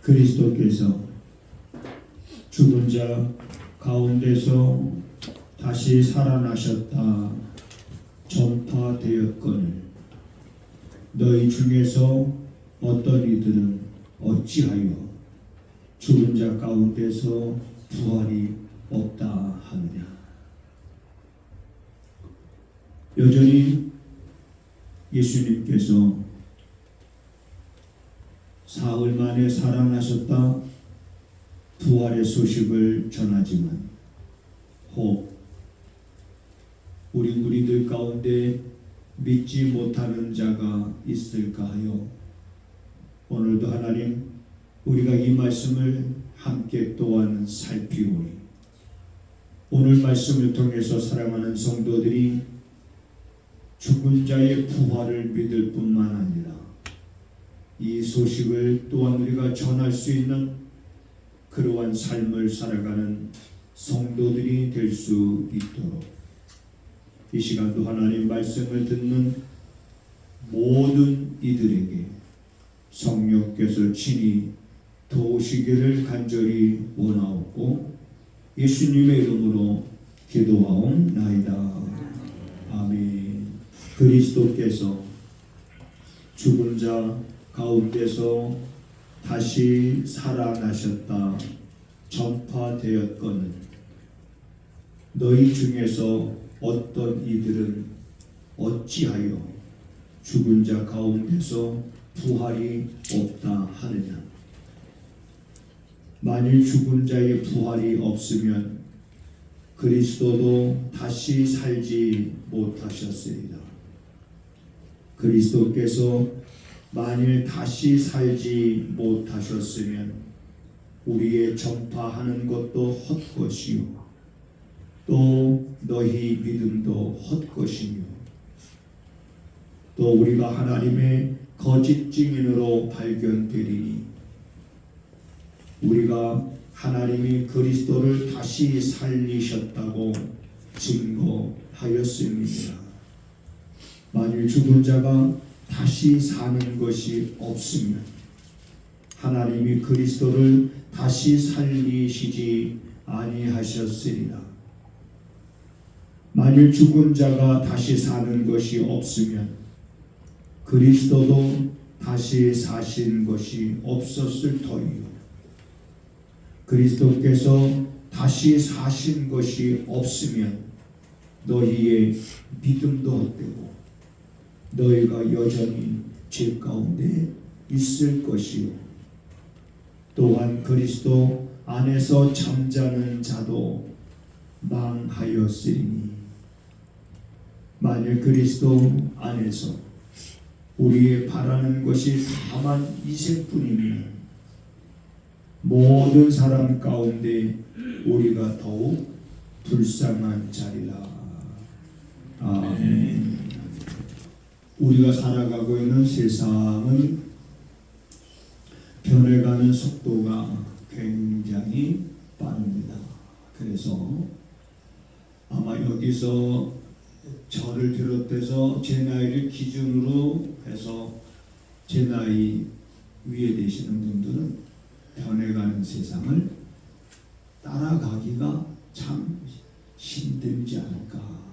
그리스도께서 죽은 자 가운데서 다시 살아나셨다 전파되었거늘 너희 중에서 어떤 이들은 어찌하여 죽은 자 가운데서 부활이 없다 하느냐. 여전히 예수님께서 사흘 만에 살아나셨다 부활의 소식을 전하지만 혹 우리 무리들 가운데 믿지 못하는 자가 있을까 하여 오늘도 하나님 우리가 이 말씀을 함께 또한 살피오니 오늘 말씀을 통해서 사랑하는 성도들이 죽은 자의 부활을 믿을 뿐만 아니라 이 소식을 또한 우리가 전할 수 있는 그러한 삶을 살아가는 성도들이 될 수 있도록 이 시간도 하나님 말씀을 듣는 모든 이들에게 성령께서 친히 도우시기를 간절히 원하옵고 예수님의 이름으로 기도하옵나이다. 아멘. 그리스도께서 죽은 자 가운데서 다시 살아나셨다 전파되었거늘 너희 중에서 어떤 이들은 어찌하여 죽은 자 가운데서 부활이 없다 하느냐. 만일 죽은 자의 부활이 없으면 그리스도도 다시 살지 못하셨으리라. 그리스도께서 만일 다시 살지 못하셨으면 우리의 전파하는 것도 헛것이요 또 너희 믿음도 헛것이며 또 우리가 하나님의 거짓 증인으로 발견되리니 우리가 하나님이 그리스도를 다시 살리셨다고 증거하였습니다. 만일 죽은 자가 다시 사는 것이 없으면 하나님이 그리스도를 다시 살리시지 아니하셨으리라. 만일 죽은 자가 다시 사는 것이 없으면 그리스도도 다시 사신 것이 없었을 터이요 그리스도께서 다시 사신 것이 없으면 너희의 믿음도 헛되고 너희가 여전히 죄 가운데 있을 것이요 또한 그리스도 안에서 잠자는 자도 망하였으리니 만일 그리스도 안에서 우리의 바라는 것이 다만 이생뿐이면 모든 사람 가운데 우리가 더욱 불쌍한 자리라. 아멘. 우리가 살아가고 있는 세상은 변해가는 속도가 굉장히 빠릅니다. 그래서 아마 여기서 저를 비롯해서 제 나이를 기준으로 해서 제 나이 위에 되시는 분들은 변해가는 세상을 따라가기가 참 힘들지 않을까.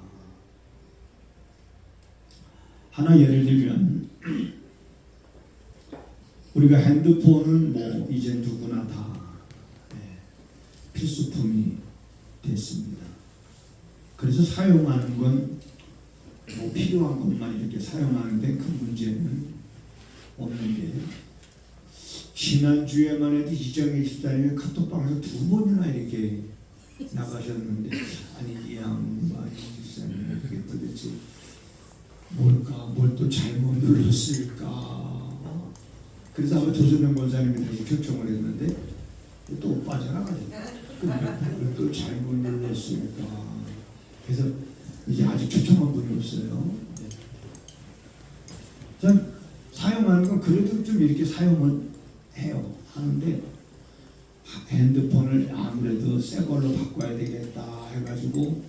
하나 예를 들면 우리가 핸드폰은 뭐 이제 누구나 다 필수품이 됐습니다. 그래서 사용하는 건 뭐 필요한 것만 이렇게 사용하는데 큰 문제는 없는데 지난주에만 해도 이정희 집사님이 카톡방에서 2번이나 이렇게 나가셨는데 아니 이 양반이 집사님이 그게 도대체 뭘까? 뭘 또 잘못 눌렀을까? 그래서 아마 조선영 권사님이 다시 초청을 했는데 또 빠져나가셨어요. 뭘 또 잘못 눌렀을까? 그래서 이제 아직 초청한 분이 없어요. 전 사용하는 건 그래도 좀 이렇게 사용을 해요. 하는데 핸드폰을 아무래도 새 걸로 바꿔야 되겠다 해가지고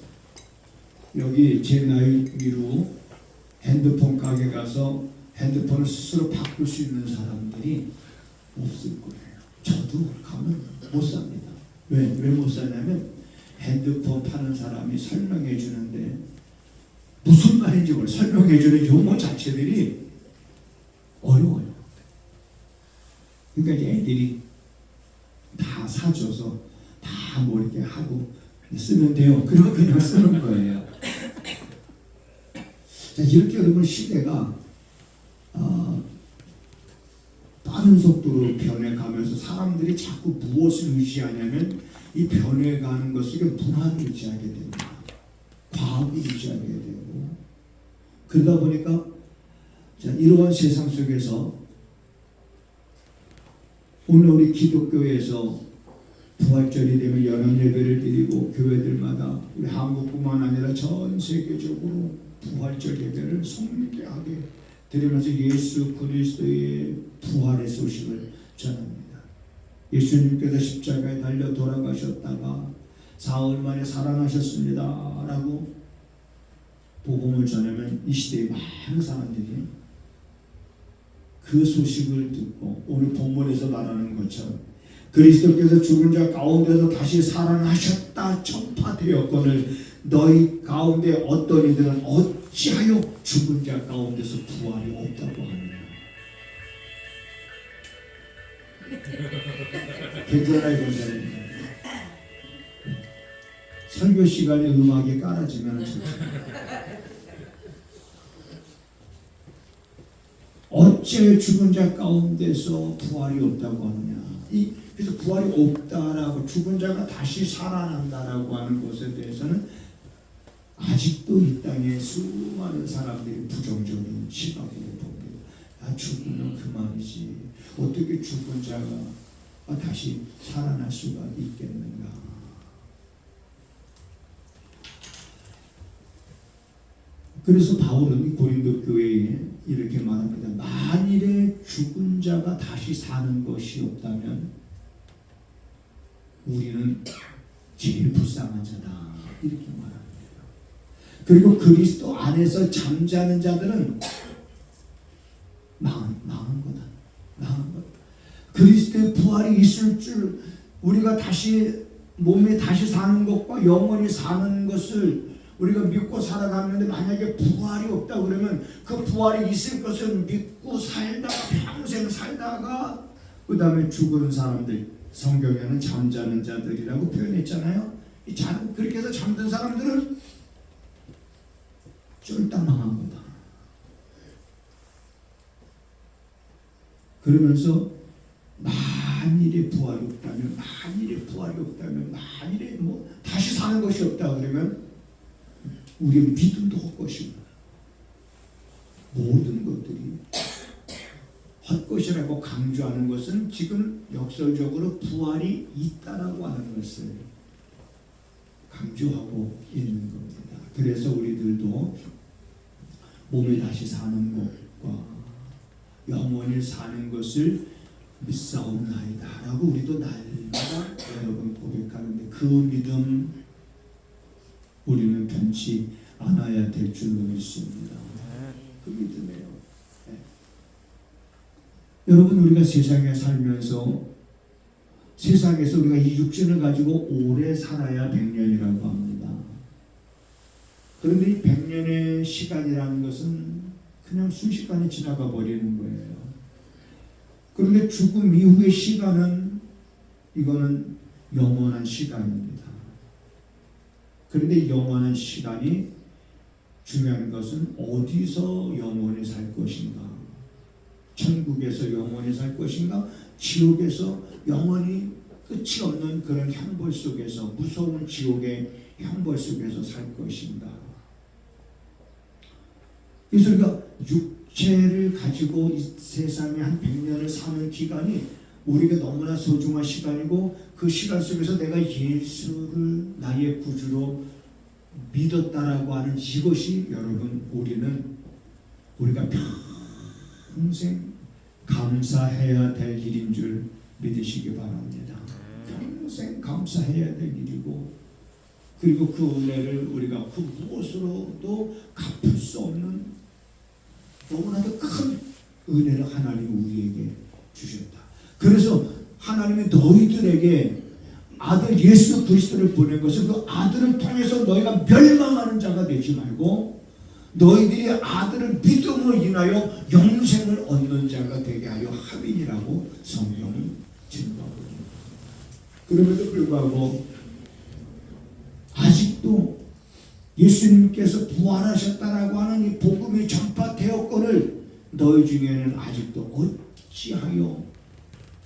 여기 제 나이 위로 핸드폰 가게 가서 핸드폰을 스스로 바꿀 수 있는 사람들이 없을 거예요. 가도 가면 못 삽니다. 왜 못 사냐면 핸드폰 파는 사람이 설명해 주는데 무슨 말인지 설명해 주는 용어 자체들이 어려워요. 그러니까 이제 애들이 다 사줘서 다 뭐 이렇게 하고 쓰면 돼요. 그러면 그냥 쓰는 거예요. 자, 이렇게 여러분 시대가 빠른 속도로 변해가면서 사람들이 자꾸 무엇을 의지하냐면 이 변해가는 것 속에 문화를 의지하게 됩니다. 과학을 의지하게 되고 그러다 보니까 자, 이러한 세상 속에서 오늘 우리 기독교에서 부활절이 되면 연합 예배를 드리고 교회들마다 우리 한국뿐만 아니라 전 세계적으로 부활절 예배를 성대하게 드리면서 예수 그리스도의 부활의 소식을 전합니다. 예수님께서 십자가에 달려 돌아가셨다가 사흘 만에 살아나셨습니다 라고 복음을 전하면 이 시대의 많은 사람들이 그 소식을 듣고 오늘 본문에서 말하는 것처럼 그리스도께서 죽은 자 가운데서 다시 살아나셨다 전파되었거늘 너희 가운데 어떤 이들은 어찌하여 죽은 자 가운데서 부활이 없다고 하느냐. 괜찮아요, 권사님. 설교 시간에 음악이 깔아지면 좋습니다. 어째 죽은 자 가운데서 부활이 없다고 하느냐. 그래서 부활이 없다라고 죽은 자가 다시 살아난다라고 하는 것에 대해서는 아직도 이 땅에 수많은 사람들이 부정적인 시각으로 봅니다. 죽으면 그만이지. 어떻게 죽은 자가 다시 살아날 수가 있겠는가. 그래서 바울은 고린도 교회에 이렇게 말합니다. 만일에 죽은 자가 다시 사는 것이 없다면 우리는 제일 불쌍한 자다. 이렇게 말합니다. 그리고 그리스도 안에서 잠자는 자들은 망한 거다. 망한 것. 그리스도의 부활이 있을 줄 우리가 다시 몸에 다시 사는 것과 영원히 사는 것을 우리가 믿고 살아가는데 만약에 부활이 없다 그러면 그 부활이 있을 것을 믿고 살다가 평생 살다가 그 다음에 죽은 사람들 성경에는 잠자는 자들이라고 표현했잖아요. 그렇게 해서 잠든 사람들은 쫄딱 망한 거다. 그러면서 만일에 부활이 없다면 만일에 뭐 다시 사는 것이 없다 그러면 우리의 믿음도 헛것이고 모든 것들이 헛것이라고 강조하는 것은 지금 역설적으로 부활이 있다라고 하는 것을 강조하고 있는 겁니다. 그래서 우리들도 몸이 다시 사는 것과 영원히 사는 것을 믿사옵나이다 라고 우리도 날마다 여러분 고백하는데 그 믿음 우리는 변치 않아야 될 줄로 믿습니다. 그 믿음이에요. 네. 여러분 우리가 세상에 살면서 세상에서 우리가 이 육신을 가지고 오래 살아야 100년이라고 합니다. 그런데 이 100년의 시간이라는 것은 그냥 순식간에 지나가 버리는 거예요. 그런데 죽음 이후의 시간은 이거는 영원한 시간입니다. 그런데 영원한 시간이 중요한 것은 어디서 영원히 살 것인가? 천국에서 영원히 살 것인가? 지옥에서 영원히 끝이 없는 그런 형벌 속에서 무서운 지옥의 형벌 속에서 살 것인가? 그래서 우리가 육체를 가지고 이 세상에 한 100년을 사는 기간이 우리에게 너무나 소중한 시간이고 그 시간 속에서 내가 예수를 나의 구주로 믿었다라고 하는 이것이 여러분 우리가 평생 감사해야 될 일인 줄 믿으시기 바랍니다. 평생 감사해야 될 일이고 그리고 그 은혜를 우리가 그 무엇으로도 갚을 수 없는 너무나도 큰 은혜를 하나님 우리에게 주셨다. 그래서 하나님이 너희들에게 아들 예수 그리스도를 보낸 것은 그 아들을 통해서 너희가 멸망하는 자가 되지 말고 너희들이 아들을 믿음으로 인하여 영생을 얻는 자가 되게 하여 함이니라고 성경이 증거하고 있습니다. 그럼에도 불구하고 아직도 예수님께서 부활하셨다라고 하는 이 복음이 전파되었거늘 너희 중에는 아직도 어찌하여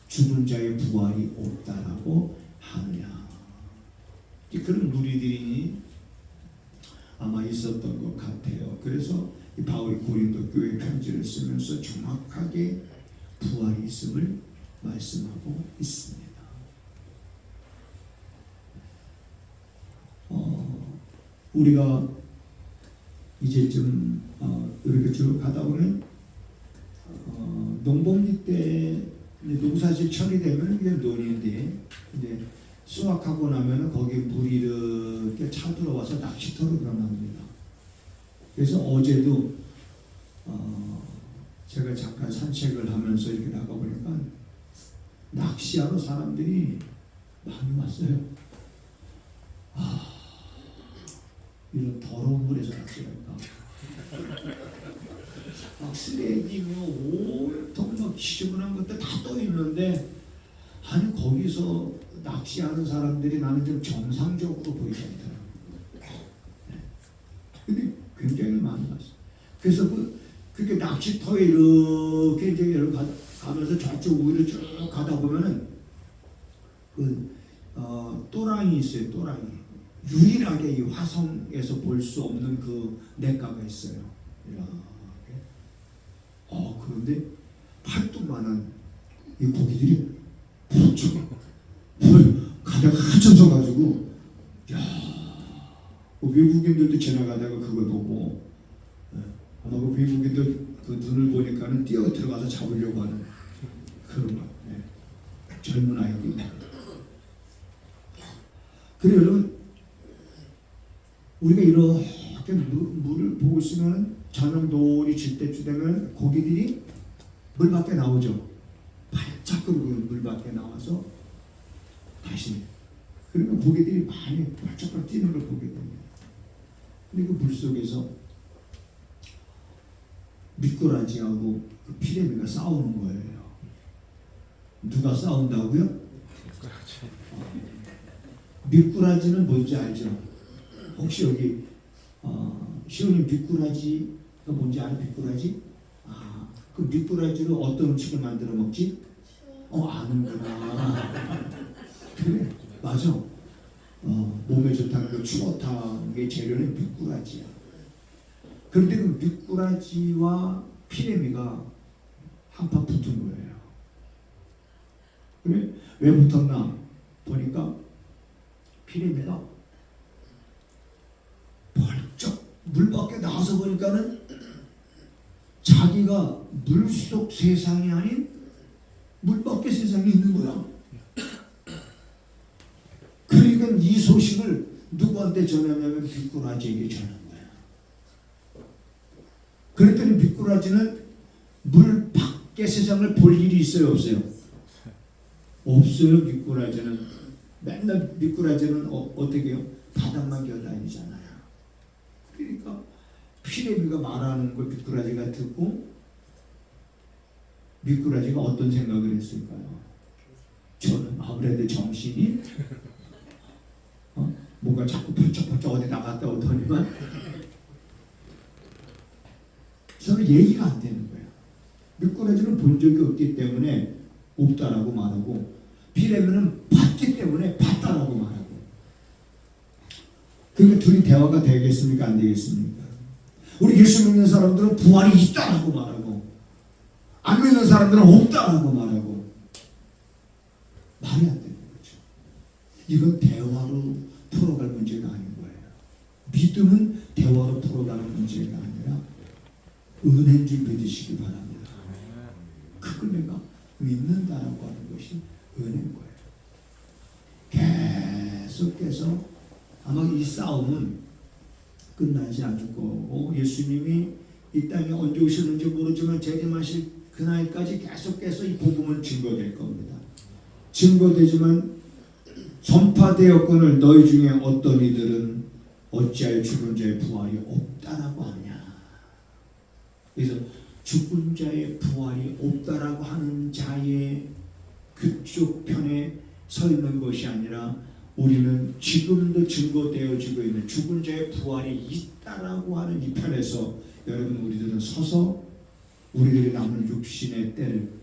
죽은 자의 부활이 없다라고 하느냐. 그런 무리들이 아마 있었던 것 같아요. 그래서 이 바울이 고린도 교회 편지를 쓰면서 정확하게 부활이 있음을 말씀하고 있습니다. 우리가 이제쯤 이렇게 쭉 가다 보면 농복리 때 농사질 철이 되면 이게 논인데 근데 수확하고 나면 거기 물이 이렇게 차들어와서 낚시터로 변합니다. 그래서 어제도 제가 잠깐 산책을 하면서 이렇게 나가보니까 낚시하러 사람들이 많이 왔어요. 이런 더러운 물에서 낚시할까? 막 쓰레기 온통 막 지저분한 것들 다 떠 있는데 아니 거기서 낚시하는 사람들이 나는 좀 정상적으로 보이지 않더라고요. 근데 굉장히 많이 왔어요. 그래서 그렇게 낚시터에 이렇게 이제 가면서 저쪽 위로 쭉 가다 보면은 또랑이 있어요. 또랑이. 유일하게 이 화성에서 볼 수 없는 그 냇가가 있어요. 이렇게. 그런데 팔뚝만한 이 고기들이 푹쭉 가다가 한참 서가지고 외국인들도 지나가다가 그걸 보고 아마 그 외국인들 그 눈을 보니까는 뛰어 들어가서 잡으려고 하는 그런 거. 젊은 아이들이. 그래 여러분 우리가 이렇게 물을 보고 있으면 저녁 노을이 질 때쯤 되면 고기들이 물 밖에 나오죠. 발짝 끌고 물 밖에 나와서 다시 그러면 고기들이 많이 발짝발짝 뛰는 걸 보게 됩니다. 근데 그 물속에서 미꾸라지하고 그 피레미가 싸우는 거예요. 누가 싸운다고요? 미꾸라지는 뭔지 알죠? 혹시 여기 시온님 미꾸라지가 뭔지 알아요? 미꾸라지? 그 미꾸라지로 어떤 음식을 만들어 먹지? 아는구나. 그래, 맞아. 몸에 좋다는 그 추어탕의 재료는 미꾸라지야. 그런데 그 미꾸라지와 피레미가 한판 붙은 거예요. 그래? 왜 붙었나? 보니까 피레미가 벌쩍 물 밖에 나와서 보니까는 자기가 물속 세상이 아닌 물 밖에 세상이 있는 거야. 그러니까 이 소식을 누구한테 전하냐면 미꾸라지에게 전한 거야. 그랬더니 미꾸라지는 물 밖의 세상을 볼 일이 있어요, 없어요? 없어요. 미꾸라지는 맨날 미꾸라지는 어떻게 해요? 바닥만 기어다니잖아요. 그러니까 피레미가 말하는 걸 미꾸라지가 듣고 미꾸라지가 어떤 생각을 했을까요? 저는 아무래도 정신이 뭔가 자꾸 펄쩍펄쩍 어디 나갔다 오더니만 서로 얘기가 안 되는 거예요. 미꾸라지는 본 적이 없기 때문에 없다라고 말하고 피레미는 봤기 때문에 봤다라고 말하고 그러니까 둘이 대화가 되겠습니까? 안 되겠습니까? 우리 예수 믿는 사람들은 부활이 있다라고 말하고 안 믿는 사람들은 없다라고 말하고 말이 안 되는 거죠. 이건 대화로 풀어갈 문제가 아닌 거예요. 믿음은 대화로 풀어가는 문제가 아니라 은혜인 줄 믿으시기 바랍니다. 그걸 내가 믿는다라고 하는 것이 은혜인 거예요. 계속해서 아마 이 싸움은 끝나지 않을 거고 예수님이 이 땅에 언제 오셨는지 모르지만 재림하실 그날까지 계속해서 이 복음은 증거될 겁니다. 증거되지만 전파되었거늘 너희 중에 어떤 이들은 어찌하여 죽은 자의 부활이 없다라고 하느냐. 그래서 죽은 자의 부활이 없다라고 하는 자의 그쪽 편에 서 있는 것이 아니라 우리는 지금도 증거되어지고 있는 죽은 자의 부활이 있다라고 하는 이 편에서 여러분 우리들은 서서 우리들이 남은 육신의 때를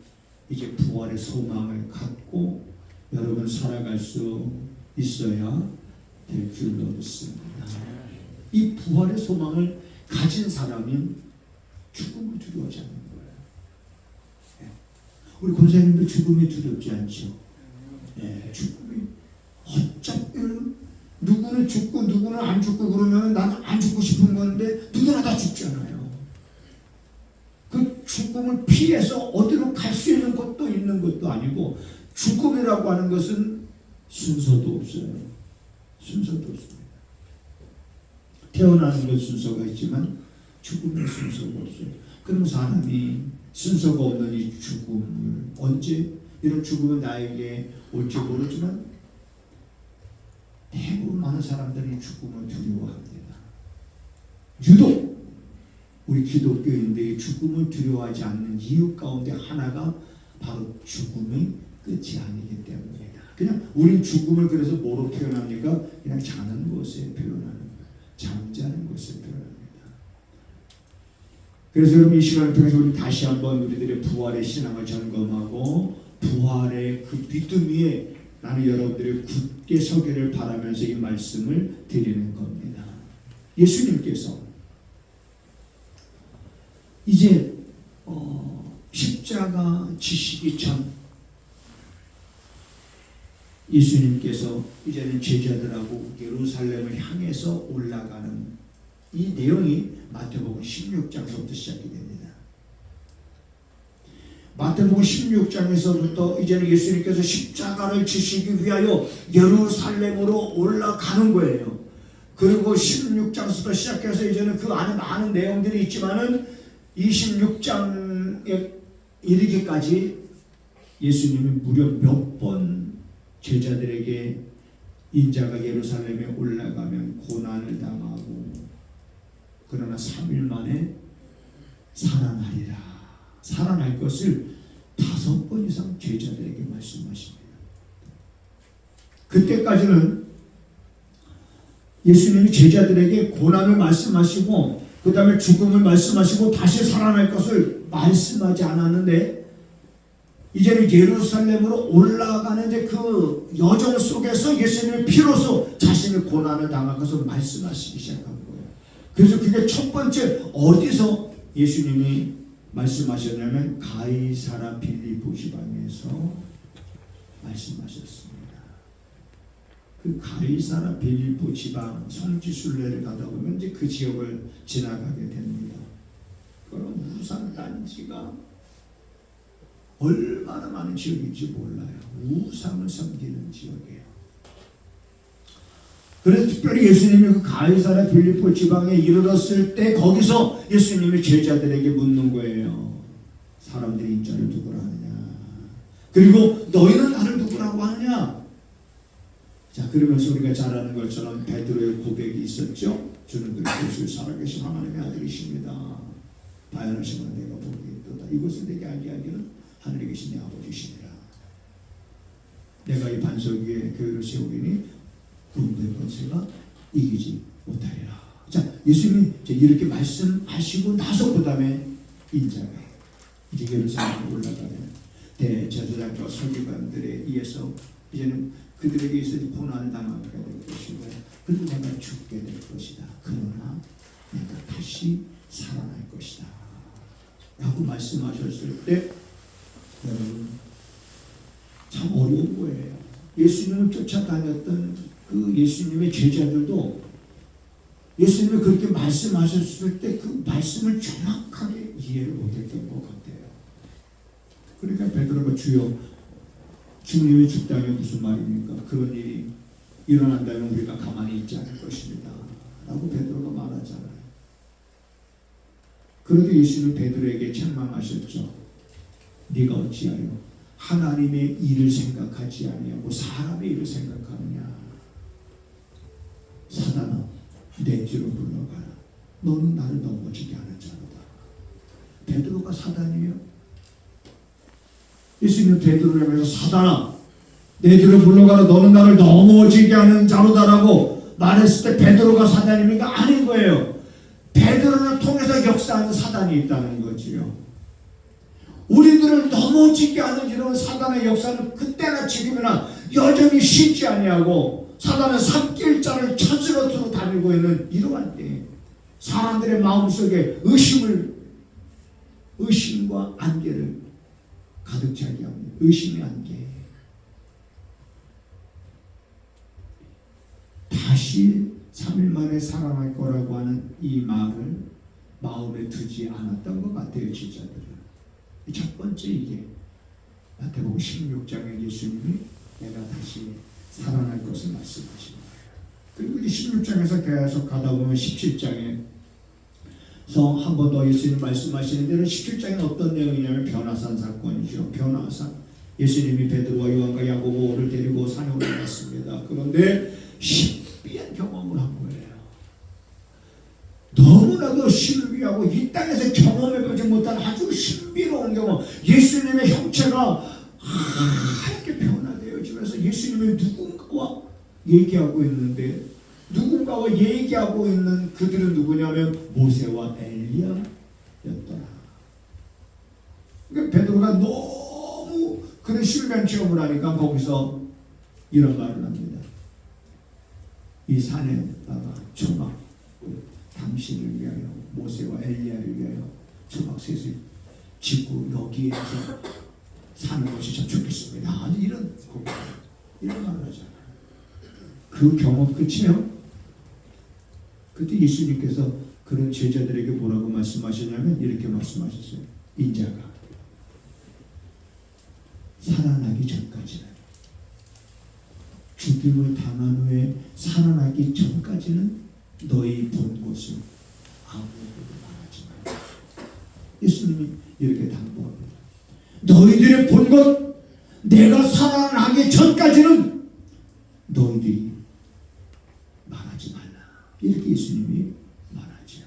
이제 부활의 소망을 갖고 여러분 살아갈 수 있어야 될 줄로 믿습니다. 이 부활의 소망을 가진 사람은 죽음을 두려워하지 않는 거예요. 우리 권사님도 죽음이 두렵지 않죠. 죽음이 어차피 누구는 죽고 누구는 안 죽고 그러면 나는 안 죽고 싶은 건데 누구나 다 죽잖아요. 그 죽음을 피해서 어디로 갈 수 있는 것도 있는 것도 아니고 죽음이라고 하는 것은 순서도 없어요. 순서도 없습니다. 태어나는 것 순서가 있지만 죽음의 순서가 없어요. 그럼 사람이 순서가 없는 이 죽음을 언제 이런 죽음은 나에게 올지 모르지만 대부분 많은 사람들이 죽음을 두려워합니다. 유독 우리 기독교인들이 죽음을 두려워하지 않는 이유 가운데 하나가 바로 죽음의 끝이 아니기 때문입니다. 그냥 우린 죽음을 그래서 뭐로 표현합니까? 그냥 자는 것에 표현하는 거예요. 잠자는 것에 표현합니다. 그래서 여러분 이 시간을 통해서 우리 다시 한번 우리들의 부활의 신앙을 점검하고 부활의 그 믿음 위에 나는 여러분들이 굳게 서기를 바라면서 이 말씀을 드리는 겁니다. 예수님께서 이제 십자가 지시기 전 예수님께서 이제는 제자들하고 예루살렘을 향해서 올라가는 이 내용이 마태복음 16장서부터 시작이 됩니다. 마태복음 16장에서부터 이제는 예수님께서 십자가를 지시기 위하여 예루살렘으로 올라가는 거예요. 그리고 16장부터 시작해서 이제는 그 안에 많은 내용들이 있지만은 26장에 이르기까지 예수님이 무려 몇 번 제자들에게 인자가 예루살렘에 올라가면 고난을 당하고 그러나 3일 만에 살아나리라. 살아날 것을 5번 이상 제자들에게 말씀하십니다. 그때까지는 예수님이 제자들에게 고난을 말씀하시고 그 다음에 죽음을 말씀하시고 다시 살아날 것을 말씀하지 않았는데 이제는 예루살렘으로 올라가는 이제 그 여정 속에서 예수님이 비로소 자신의 고난을 당할 것을 말씀하시기 시작한 거예요. 그래서 그게 첫 번째 어디서 예수님이 말씀하셨냐면 가이사랴 빌립보 지방에서 말씀하셨습니다. 그 가이사랴 빌립보 지방 성지순례를 가다 보면 이제 그 지역을 지나가게 됩니다. 그럼 우산 단지가 얼마나 많은 지역인지 몰라요. 우상을 섬기는 지역이에요. 그래서 특별히 예수님이 그 가이사랴 빌립보 지방에 이르렀을 때 거기서 예수님이 제자들에게 묻는 거예요. 사람들이 인자를 누구라 하느냐. 그리고 너희는 나를 누구라고 하느냐. 자, 그러면서 우리가 잘 아는 것처럼 베드로의 고백이 있었죠. 주는 그리스도 살아계신 하나님의 아들이십니다. 바야나시면 내가 보기 있도다. 이것을 내게 알게 하기는 하늘에 계신 내 아버지시니라. 내가 이 반석 위에 교회를 세우리니 군대 권세가 이기지 못하리라. 자, 예수님이 이렇게 말씀하시고 나서 그 다음에 인자가 이제 예루살렘에 올라가면 대제사장과 서기관들에 의해서 이제는 그들에게 있어 고난을 당하게 될 것이고 그리고 내가 죽게 될 것이다. 그러나 내가 다시 살아날 것이다. 라고 말씀하셨을 때 여러분 참 어려운 거예요. 예수님을 쫓아다녔던 그 예수님의 제자들도 예수님이 그렇게 말씀하셨을 때 그 말씀을 정확하게 이해를 못했던 것 같아요. 그러니까 베드로가 주여 주님이 죽다면 무슨 말입니까? 그런 일이 일어난다면 우리가 가만히 있지 않을 것입니다. 라고 베드로가 말하잖아요. 그런데 예수는 베드로에게 책망하셨죠. 네가 어찌하여 하나님의 일을 생각하지 아니하고 사람의 일을 생각하느냐. 사단아, 내 뒤로 물러가라. 너는 나를 넘어지게 하는 자로다. 베드로가 사단이에요? 예수님은 베드로를 향해서 사단아, 내 뒤로 물러가라. 너는 나를 넘어지게 하는 자로다라고 말했을 때 베드로가 사단입니까? 아닌 거예요. 베드로를 통해서 역사하는 사단이 있다는 거지요. 우리들을 넘어지게 하는 이런 사단의 역사는 그때나 지금이나 여전히 쉬지 아니하고 사단은 삽길자를 찾으러 다니고 있는 이러한 때 사람들의 마음속에 의심과 안개를 가득 차게 합니다. 의심의 안개. 다시 3일 만에 살아날 거라고 하는 이 말을 마음에 두지 않았던 것 같아요. 제자들은. 첫 번째 이게 마태복음 16장에 예수님이 내가 다시 살아날 것을 말씀하신 거예요. 그리고 이 16장에서 계속 가다 보면 17장에 한 번 더 예수님 말씀하시는 데는 17장에 어떤 내용이냐면 변화산 사건이죠. 변화산. 예수님이 베드로와 요한과 야고보를 데리고 산에 올라갔습니다. 그런데 신비한 경험을 한 거예요. 너무나도 신비하고 이 땅에서 경험해보지 못한 아주 신비로운 경험. 예수님의 형체가 하얗게 변화되어지면서 예수님이 누군가와 얘기하고 있는데 누군가와 얘기하고 있는 그들은 누구냐면 모세와 엘리야였더라. 그러니까 베드로가 너무 그런 신비한 체험을 하니까 거기서 이런 말을 합니다. 이 산에다가 초막 당신을 위하여 모세와 엘리야를 위하여 초막 셋을 짓고 여기에서 사는 것이 참 좋겠습니다. 아니 이런 말을 하잖아요. 그 경험 끝이에요. 그때 예수님께서 그런 제자들에게 뭐라고 말씀하셨냐면 이렇게 말씀하셨어요. 인자가 살아나기 전까지는, 죽임을 당한 후에 살아나기 전까지는 너희 본 곳을 아무에게도 말하지 말라. 예수님이 이렇게 당부합니다. 너희들의 본 것, 내가 살아나기 전까지는 너희들이 말하지 말라. 이렇게 예수님이 말하죠.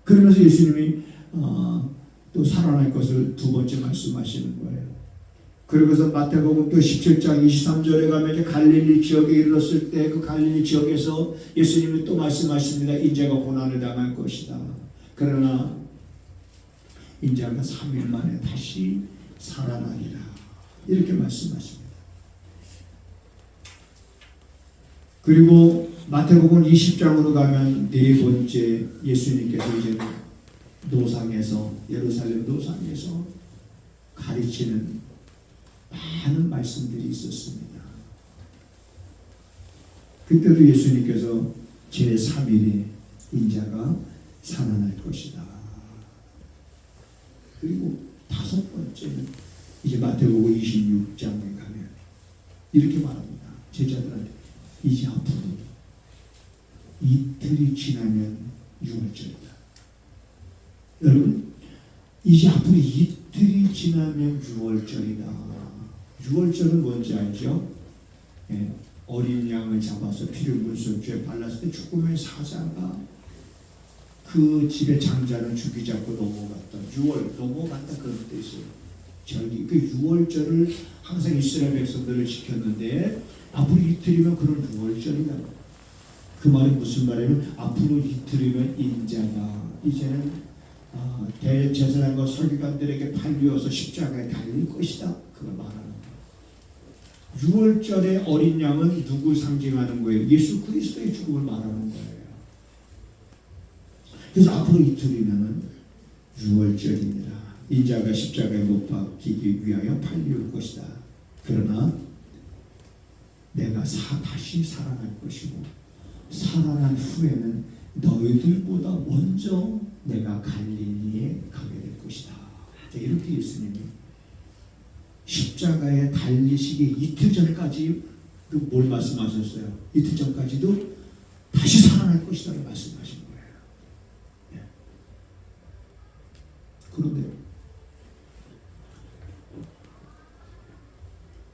그러면서 예수님이 또 살아날 것을 두 번째 말씀하시는 거예요. 그러고서 마태복음 또 17장 23절에 가면 이제 갈릴리 지역에 이르렀을 때 그 갈릴리 지역에서 예수님이 또 말씀하십니다. 인자가 고난을 당할 것이다. 그러나 인자가 3일 만에 다시 살아나리라. 이렇게 말씀하십니다. 그리고 마태복음 20장으로 가면 네 번째 예수님께서 이제 노상에서, 예루살렘 노상에서 가르치는 많은 말씀들이 있었습니다. 그때도 예수님께서 제3일에 인자가 살아날 것이다. 그리고 다섯 번째는 이제 마태복음 26장에 가면 이렇게 말합니다. 제자들한테 이제 앞으로 이틀이 지나면 6월절이다. 여러분, 이제 앞으로 이틀이 지나면 6월절이다. 6월절은 뭔지 알죠? 예, 어린 양을 잡아서 피를 문설주에 발랐을 때 죽음의 사자가 그 집의 장자는 죽이지 않고 넘어갔다. 6월 넘어간다 그런 뜻이에요. 절기. 그 6월절을 항상 이스라엘 백성들을 지켰는데 앞으로 이틀이면 그런 6월절이다. 그 말이 무슨 말이냐면 앞으로 이틀이면 인자가 이제는 대제사장과 서기관들에게 팔리어서 십자가에 달릴 것이다. 그걸 말하는 거예요. 6월절의 어린 양은 누구 상징하는 거예요? 예수 그리스도의 죽음을 말하는 거예요. 그래서 앞으로 이틀이면 6월절입니다. 인자가 십자가에 못 박히기 위하여 팔려올 것이다. 그러나 내가 다시 살아날 것이고 살아난 후에는 너희들보다 먼저 내가 갈릴리에 가게 될 것이다. 이렇게 예수님이 십자가에 달리시기 이틀 전까지 뭘 말씀하셨어요? 이틀 전까지도 다시 살아날 것이다 말씀하신 거예요. 네. 그런데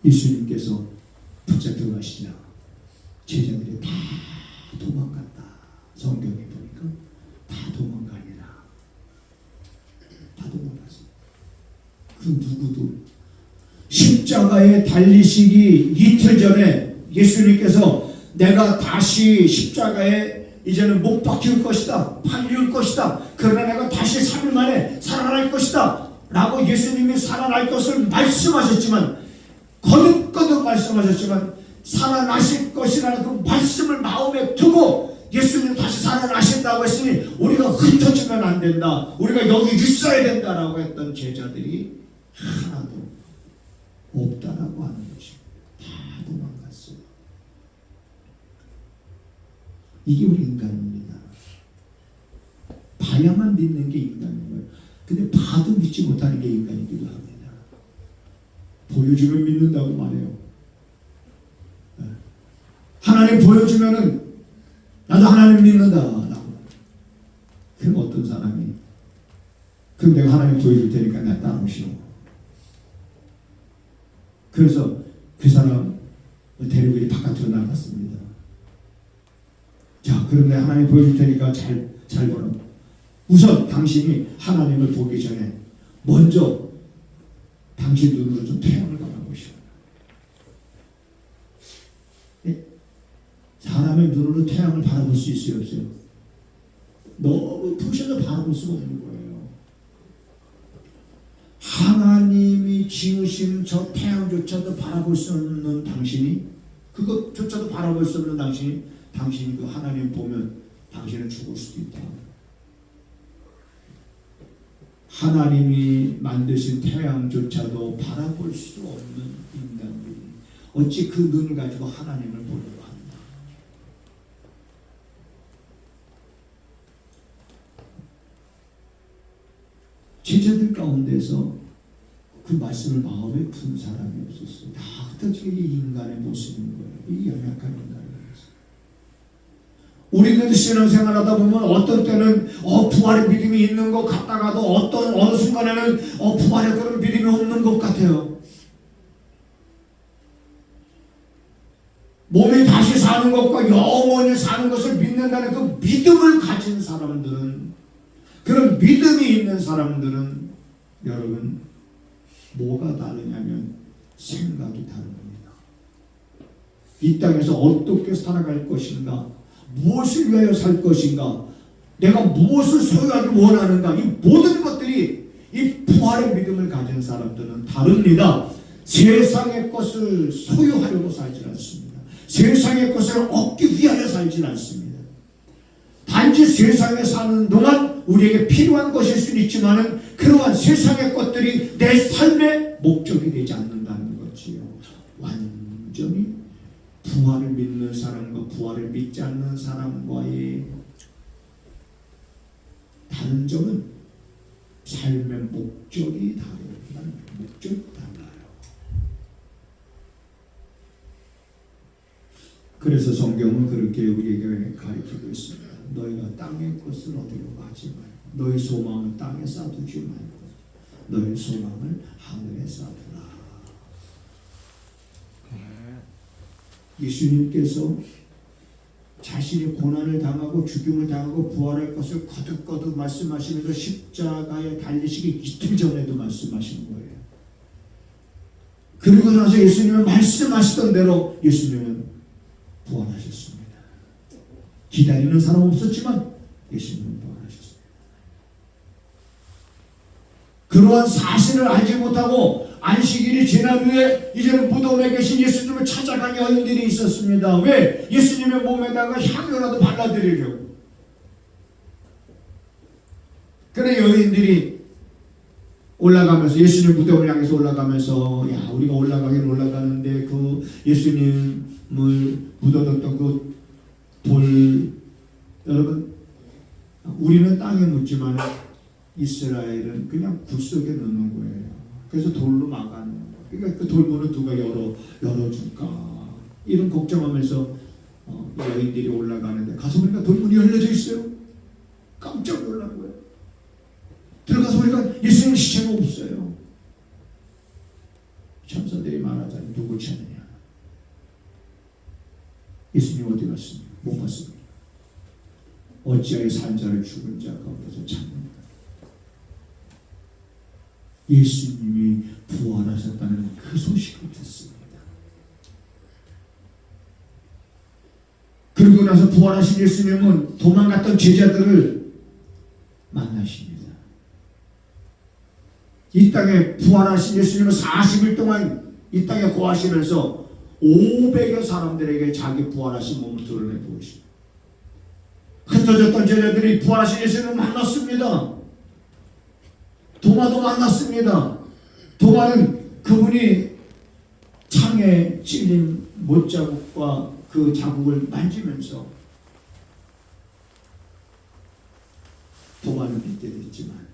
예수님께서 붙잡혀 가시자 제자들이 다 도망갔다. 성경에 보니까 다 도망가니라. 다 도망갔어. 그 누구도 십자가에 달리시기 이틀 전에 예수님께서 내가 다시 십자가에 이제는 못 박힐 것이다. 팔릴 것이다. 그러나 내가 다시 3일 만에 살아날 것이다. 라고 예수님이 살아날 것을 말씀하셨지만 거듭거듭 말씀하셨지만 살아나실 것이라는 그 말씀을 마음에 두고 예수님 다시 살아나신다고 했으니 우리가 흩어지면 안 된다. 우리가 여기 있어야 된다라고 했던 제자들이 하나도 없다라고 하는 것이 다 도망갔어요. 이게 우리 인간입니다. 봐야만 믿는 게 인간인 거예요. 근데 봐도 믿지 못하는 게 인간이기도 합니다. 보여주면 믿는다고 말해요. 하나님 보여주면은 나도 하나님 믿는다. 그럼 어떤 사람이 그럼 내가 하나님 보여줄 테니까 나 따라오시오. 그래서 그 사람을 데리고 바깥으로 나갔습니다. 자, 그럼 내가 하나님 보여줄 테니까 잘 보라. 우선 당신이 하나님을 보기 전에 먼저 당신 눈으로 좀 태양을 바라보시오. 네? 사람의 눈으로 태양을 바라볼 수 있어요, 없어요? 너무 부셔서 바라볼 수가 없는 거예요. 하나님이 지으신 저 태양조차도 바라볼 수 없는 당신이, 그것조차도 바라볼 수 없는 당신이 그 하나님 보면 당신은 죽을 수도 있다. 하나님이 만드신 태양조차도 바라볼 수 없는 인간들이 어찌 그 눈을 가지고 하나님을 보려고 한다. 제자들 가운데서 그 말씀을 마음에 푼 사람이 없었어요. 다 흩어지게 인간의 모습인 거예요. 이 연약한 인간의 모습. 우리들도 신앙생활하다 보면 어떤 때는 부활의 믿음이 있는 것 같다가도 어느 순간에는 부활의 그런 믿음이 없는 것 같아요. 몸이 다시 사는 것과 영원히 사는 것을 믿는다는 그 믿음을 가진 사람들은, 그런 믿음이 있는 사람들은 여러분 뭐가 다르냐면 생각이 다릅니다. 이 땅에서 어떻게 살아갈 것인가, 무엇을 위하여 살 것인가, 내가 무엇을 소유하기 원하는가, 이 모든 것들이 이 부활의 믿음을 가진 사람들은 다릅니다. 세상의 것을 소유하려고 살지 않습니다. 세상의 것을 얻기 위하여 살지 않습니다. 단지 세상에 사는 동안 우리에게 필요한 것일 수는 있지만 그러한 세상의 것들이 내 삶의 목적이 되지 않는다는 거지요. 완전히 부활을 믿는 사람과 부활을 믿지 않는 사람과의 다른 점은 삶의 목적이 다르다는 목적이 달라요. 그래서 성경은 그렇게 우리에게 가르치고 있습니다. 너희가 땅의 것을 얻으려고 하지 말고 너희 소망을 땅에 쌓두지 말고 너희 소망을 하늘에 쌓두라. 예수님께서 자신이 고난을 당하고 죽임을 당하고 부활할 것을 거듭거듭 말씀하시면서 십자가에 달리시기 이틀 전에도 말씀하신 거예요. 그리고 나서 예수님은 말씀하시던 대로 예수님은 부활하셨습니다. 기다리는 사람 없었지만 예수님은 부활하셨습니다. 그러한 사실을 알지 못하고 안식일이 지난 후에 이제는 무덤에 계신 예수님을 찾아간 여인들이 있었습니다. 왜? 예수님의 몸에다가 향유라도 발라드리려고. 그래 여인들이 올라가면서 예수님 무덤을 향해서 올라가면서 야 우리가 올라가긴 올라가는데 그 예수님을 묻어뒀던 그 돌, 여러분 우리는 땅에 묻지만 이스라엘은 그냥 굴 속에 넣는 거예요. 그래서 돌로 막아놓는 거예요. 그러니까 그 돌문을 누가 열어줄까 이런 걱정하면서 여인들이 올라가는데 가서 보니까 돌문이 열려져 있어요. 깜짝 놀란 거예요. 들어가서 보니까 예수님 시체가 없어요. 천사들이 말하자니 누구 찾느냐? 예수님 어디 갔습니까? 못 봤습니다. 어찌하여 산 자를 죽은 자 가운데서 찾는가? 예수님이 부활하셨다는 그 소식을 듣습니다. 그리고 나서 부활하신 예수님은 도망갔던 제자들을 만나십니다. 이 땅에 부활하신 예수님은 40일 동안 이 땅에 거하시면서 500여 사람들에게 자기 부활하신 몸을 드러내 보이십니다. 흩어졌던 제자들이 부활하신 예수님을 만났습니다. 도마도 만났습니다. 도마는 그분이 창에 찔린 못자국과 그 자국을 만지면서 도마는 믿게 됐지만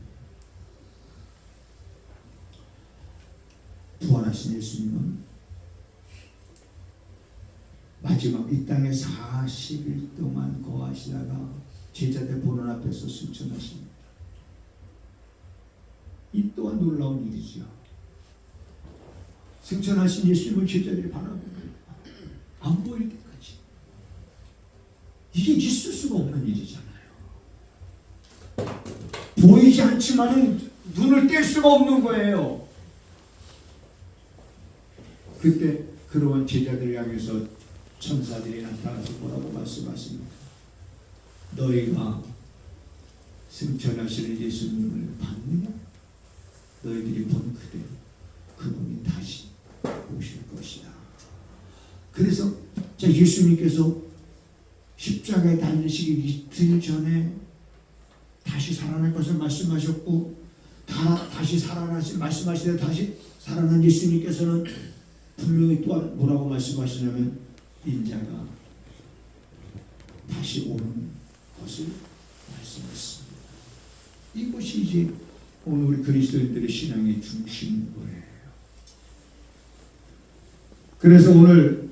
부활하신 예수님은 마지막 이 땅에 40일 동안 거하시다가 제자들 보는 앞에서 승천하십니다. 이 또한 놀라운 일이죠. 승천하신 예수님을 제자들이 바라보고 안 보일 때까지. 이게 있을 수가 없는 일이잖아요. 보이지 않지만은 눈을 뗄 수가 없는 거예요. 그때 그러한 제자들을 향해서 천사들이 나타나서 뭐라고 말씀하십니까? 너희가 승천하시는 예수님을 봤느냐? 너희들이 본 그대로 그분이 다시 오실 것이다. 그래서 예수님께서 십자가에 달리시기 이틀 전에 다시 살아날 것을 말씀하셨고 다시 말씀하시되 다시 살아난 예수님께서는 분명히 또한 뭐라고 말씀하시냐면 인자가 다시 오는 것을 말씀했습니다. 이것이 이제 오늘 우리 그리스도인들의 신앙의 중심인 거예요. 그래서 오늘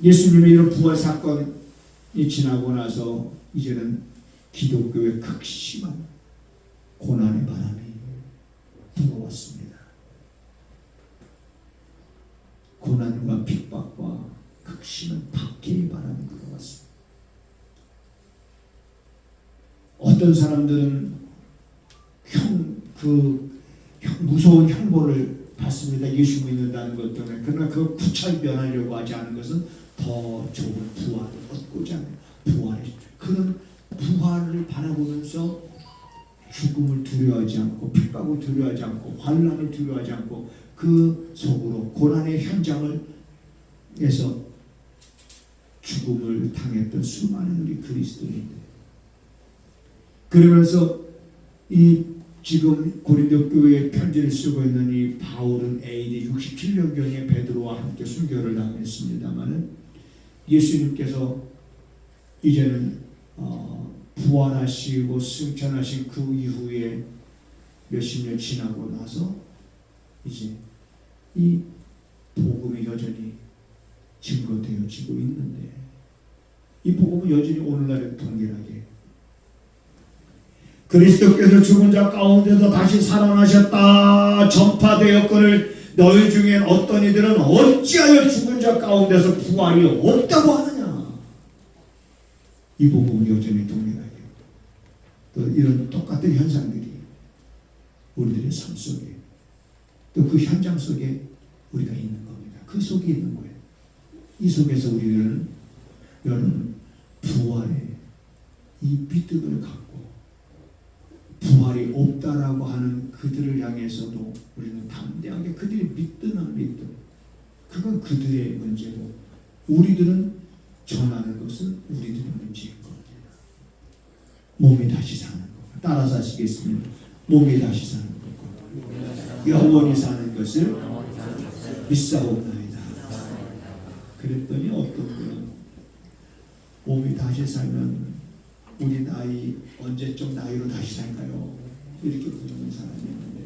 예수님의 이런 부활 사건이 지나고 나서 이제는 기독교의 극심한 고난의 바람이 불어왔습니다. 고난과 핍박과 극심한 박해의 바람이 불어왔습니다. 어떤 사람들은 무서운 형벌을 받습니다. 예수 믿는다는 것 때문에. 그러나 그 구차히 변하려고 하지 않은 것은 더 좋은 부활을 얻고자 하는 그런 부활을 바라보면서 죽음을 두려워하지 않고 핍박을 두려워하지 않고 환난을 두려워하지 않고 그 속으로 고난의 현장에서 죽음을 당했던 수많은 우리 그리스도인들. 그러면서 이 지금 고린도 교회에 편지를 쓰고 있는 이 바울은 AD 67년경에 베드로와 함께 순교를 당했습니다마는 예수님께서 이제는 부활하시고 승천하신 그 이후에 몇십 년 지나고 나서 이제 이 복음이 여전히 증거되어지고 있는데 이 복음은 여전히 오늘날에 동일하게 그리스도께서 죽은 자 가운데서 다시 살아나셨다 전파되었거늘 너희 중엔 어떤 이들은 어찌하여 죽은 자 가운데서 부활이 없다고 하느냐. 이 복음은 여전히 동일하게 또 이런 똑같은 현상들이 우리들의 삶 속에 또 그 현장 속에 우리가 있는 겁니다. 그 속에 있는 거예요. 이 속에서 우리는 여러분 부활의 이 믿음을 갖고 부활이 없다라고 하는 그들을 향해서도 우리는 담대하게 그들이 믿든 안 믿든 그건 그들의 문제고 우리들은 전하는 것은 우리들의 문제인 겁니다. 몸이 다시 사는 것. 따라서 하시겠습니다. 몸이 다시 사는 것. 영원히 사는 것을 믿사옵나이다. 그랬더니 어떤 분은 몸이 다시 살면 우리 나이 언제적 나이로 다시 살까요? 이렇게 묻는 사람이 있는데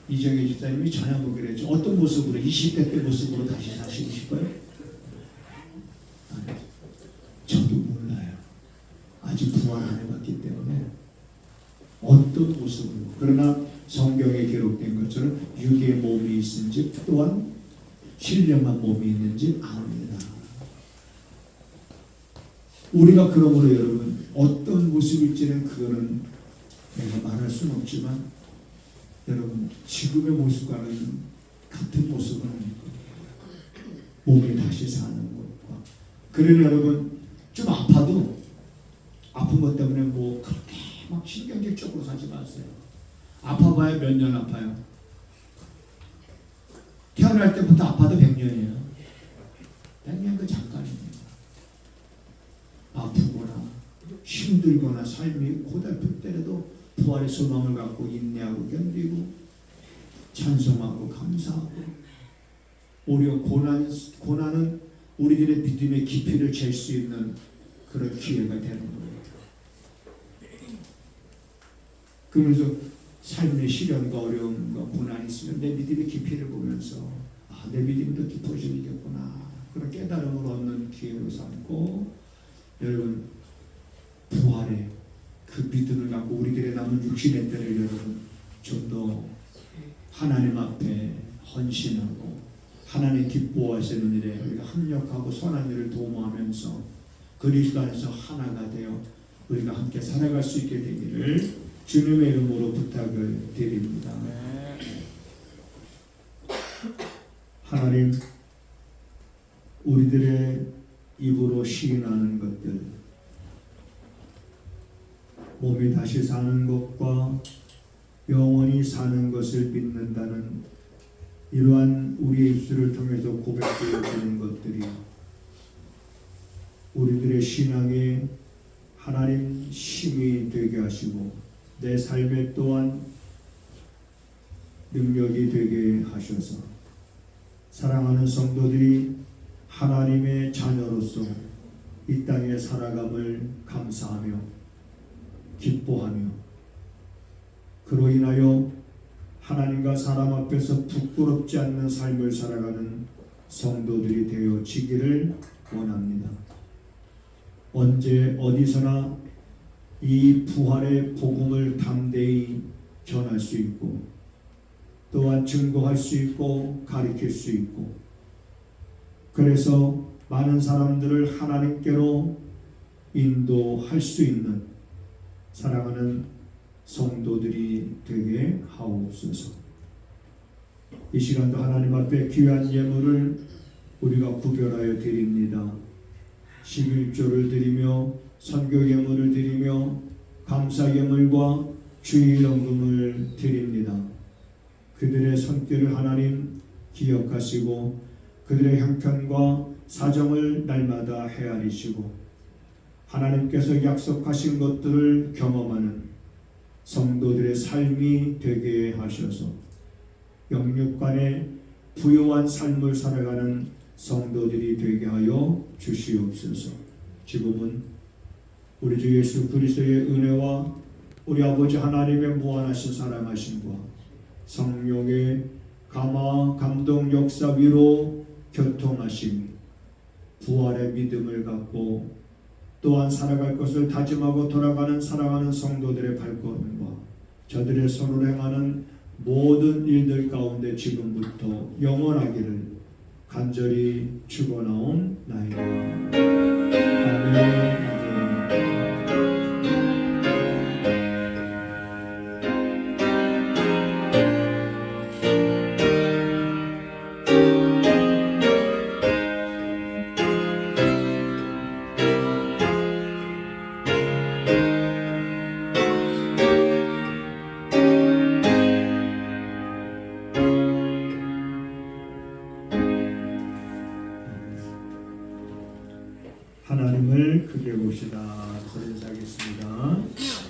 이정혜 집사님이 전화 보기로 했죠. 어떤 모습으로 20대 때 모습으로 다시 사시고 싶어요? 아니, 저도 몰라요. 아직 부활 안 해봤기 때문에 어떤 모습으로. 그러나 성경에 기록된 것처럼 육의 몸이 있은지 또한 신령한 몸이 있는지 압니다. 우리가 그러므로 여러분 어떤 모습일지는 그거는 내가 말할 수는 없지만 여러분 지금의 모습과는 같은 모습은 아니고 몸이 다시 사는 것과 그러니 여러분 좀 아파도 아픈 것 때문에 뭐 그렇게 막 신경질적으로 사지 마세요. 아파봐야 몇 년 아파요. 태어날 때부터 아파도 100년이에요. 100년 그 잠깐입니다. 아프거나 힘들거나 삶이 고달플 때라도 부활의 소망을 갖고 인내하고 견디고 찬송하고 감사하고 오히려 고난은 우리들의 믿음의 깊이를 잴 수 있는 그런 기회가 되는 거예요. 그러면서 삶의 시련과 어려움과 고난이 있으면 내 믿음의 깊이를 보면서 내 믿음이 더 깊어지겠구나 그런 깨달음을 얻는 기회로 삼고 여러분 부활의 그 믿음을 갖고 우리들의 남은 육신의 때를 여러분 좀 더 하나님 앞에 헌신하고 하나님 기뻐하시는 일에 우리가 합력하고 선한 일을 도모하면서 그리스도 안에서 하나가 되어 우리가 함께 살아갈 수 있게 되기를 주님의 이름으로 부탁을 드립니다. 하나님 우리들의 입으로 시인하는 것들 몸이 다시 사는 것과 영원히 사는 것을 믿는다는 이러한 우리의 입술을 통해서 고백되어지는 것들이 우리들의 신앙에 하나님 힘이 되게 하시고 내 삶에 또한 능력이 되게 하셔서 사랑하는 성도들이 하나님의 자녀로서 이 땅에 살아감을 감사하며 기뻐하며 그로 인하여 하나님과 사람 앞에서 부끄럽지 않는 삶을 살아가는 성도들이 되어지기를 원합니다. 언제 어디서나 이 부활의 복음을 담대히 전할 수 있고 또한 증거할 수 있고 가르칠 수 있고 그래서 많은 사람들을 하나님께로 인도할 수 있는 사랑하는 성도들이 되게 하옵소서. 이 시간도 하나님 앞에 귀한 예물을 우리가 구별하여 드립니다. 11조를 드리며 선교 예물을 드리며 감사 예물과 주일 헌금을 드립니다. 그들의 손길을 하나님 기억하시고 그들의 형편과 사정을 날마다 헤아리시고 하나님께서 약속하신 것들을 경험하는 성도들의 삶이 되게 하셔서 영육간에 부유한 삶을 살아가는 성도들이 되게 하여 주시옵소서. 지금은 우리 주 예수 그리스도의 은혜와 우리 아버지 하나님의 무한하신 사랑하심과 성령의 감화 감동 역사 위로 교통하심이 부활의 믿음을 갖고 또한 살아갈 것을 다짐하고 돌아가는 사랑하는 성도들의 발걸음과 저들의 손으로 행하는 모든 일들 가운데 지금부터 영원하기를 간절히 축원하옵나이다. 아멘. 하나님을 크게 봅시다. 인사하겠습니다.